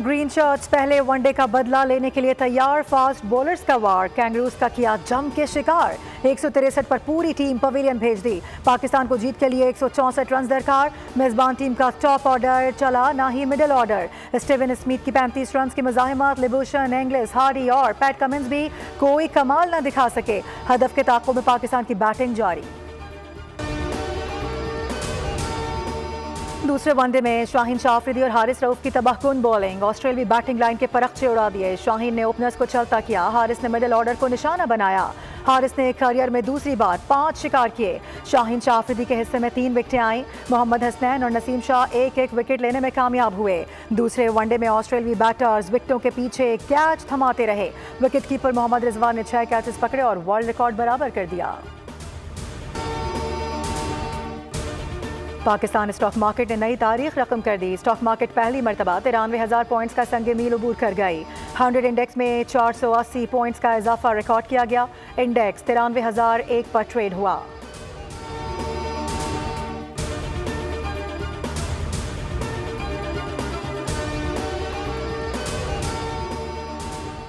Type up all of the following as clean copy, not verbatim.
Green shirts पहले one day का बदला लेने के लिए तैयार। फास्ट बॉलर्स का वार, कैंगरूज का किया जम के शिकार। 163 पर पूरी टीम पवेलियन भेज दी। पाकिस्तान को जीत के लिए 164 रन दरकार। मेजबान टीम का टॉप ऑर्डर चला, ना ही मिडिल ऑर्डर। स्टीवन स्मिथ की 35 रन की मुजाहिमत। लिबूशन, इंग्लिस, हार्डी और पैट कमिंस भी कोई कमाल न दिखा सके। हदफ के ताक़ुब में पाकिस्तान की बैटिंग जारी। दूसरे वनडे में शाहीन शाह अफरीदी और हारिस रऊफ की तबाहकुन बॉलिंग। ऑस्ट्रेलियाई बैटिंग लाइन के परखचे उड़ा दिए। शाहीन ने ओपनर्स को चलता किया, हारिस ने मिडिल ऑर्डर को निशाना बनाया। हारिस ने करियर में दूसरी बार 5 शिकार किए। शाहीन शाह अफरीदी के हिस्से में 3 विकेटें आईं। मोहम्मद हसनैन और नसीम शाह एक एक विकेट लेने में कामयाब हुए। दूसरे वनडे में ऑस्ट्रेलियाई बैटर्स विकेटों के पीछे कैच थमाते रहे। विकेट कीपर मोहम्मद रिजवान ने 6 कैचेस पकड़े और वर्ल्ड रिकॉर्ड बराबर कर दिया। पाकिस्तान स्टॉक मार्केट ने नई तारीख रकम कर दी। स्टॉक मार्केट पहली मरतबा 93,000 पॉइंट्स का संगे मील अबूर कर गई। 100 इंडेक्स में 480 पॉइंट्स का इजाफा रिकॉर्ड किया गया। इंडेक्स 93,001 पर ट्रेड हुआ।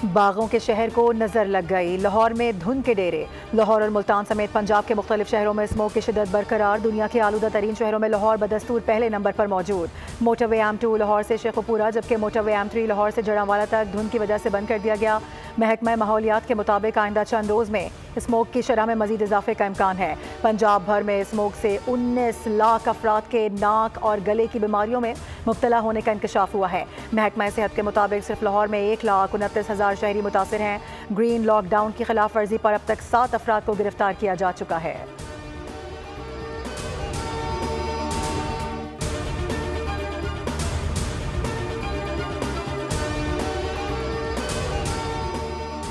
बागों के शहर को नजर लग गई। लाहौर में धुंध के डेरे। लाहौर और मुल्तान समेत पंजाब के मुख्तलिफ शहरों में स्मोक की शिद्दत बरकरार। दुनिया के आलूदा तरीन शहरों में लाहौर बदस्तूर पहले नंबर पर मौजूद। मोटरवे M2 लाहौर से शेखुपुरा जबकि मोटरवे M3 लाहौर से जड़ांवाला तक धुंध की वजह से बंद कर दिया गया। महकमा माहौलियात के मुताबिक आइंदा चंद रोज़ में स्मोक की शरह में मजीद इजाफे का इम्कान है। पंजाब भर में स्मोक से 19 लाख अफराद के नाक और गले की बीमारियों में मुब्तला होने का इंकशाफ हुआ है। महकमा सेहत के मुताबिक सिर्फ लाहौर में 1,29,000 शहरी मुतासिर हैं। ग्रीन लॉकडाउन की खिलाफ वर्जी पर अब तक 7 अफराद को गिरफ्तार किया जा चुका है।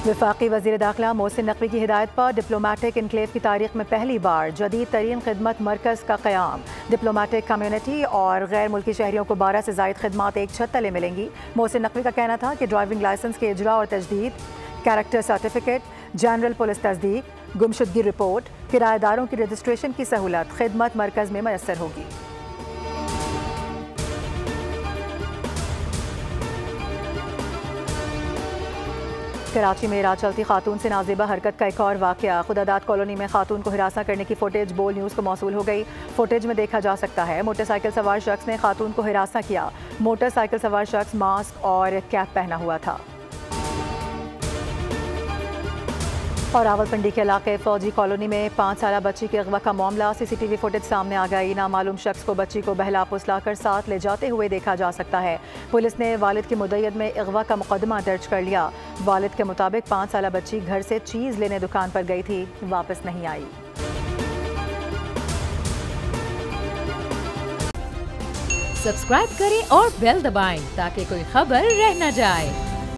वफाकी वज़ीर दाखिला मोहसिन नकवी की हिदायत पर डिप्लोमेटिक इनक्लेव की तारीख में पहली बार जदीद तरीन खिदमत मरकज़ का क़याम। डिप्लोमेटिक कम्यूनिटी और गैर मुल्की शहरियों को 12 से ज़ायद खिदमात एक छत तले मिलेंगी। मोहसिन नकवी का कहना था कि ड्राइविंग लाइसेंस के इजरा और तजदीद, कैरेक्टर सर्टिफिकेट, जनरल पुलिस तस्दीक, गुमशुदगी रिपोर्ट, किराएदारों की रजिस्ट्रेशन की सहूलत खिदमत मरकज़ में मैसर होगी। कराची में रात चलती खातून से नाजेबा हरकत का एक और वाकया। खुदादाद कॉलोनी में खातून को हिरासा करने की फुटेज बोल न्यूज़ को मौसूल हो गई। फुटेज में देखा जा सकता है मोटरसाइकिल सवार शख्स ने खातून को हिरासा किया। मोटरसाइकिल सवार शख्स मास्क और कैप पहना हुआ था। और रावलपिंडी के इलाके फौजी कॉलोनी में 5 साला बच्ची के अगवा का मामला। CCTV फुटेज सामने आ गई। नामालूम शख्स को बच्ची को बहला फुसलाकर साथ ले जाते हुए देखा जा सकता है। पुलिस ने वालिद की मुद्दत में अगवा का मुकदमा दर्ज कर लिया। वालिद के मुताबिक 5 साला बच्ची घर से चीज़ लेने दुकान पर गई थी, वापस नहीं आई। सब्सक्राइब करें और बेल दबाएं ताकि कोई खबर रह न जाए।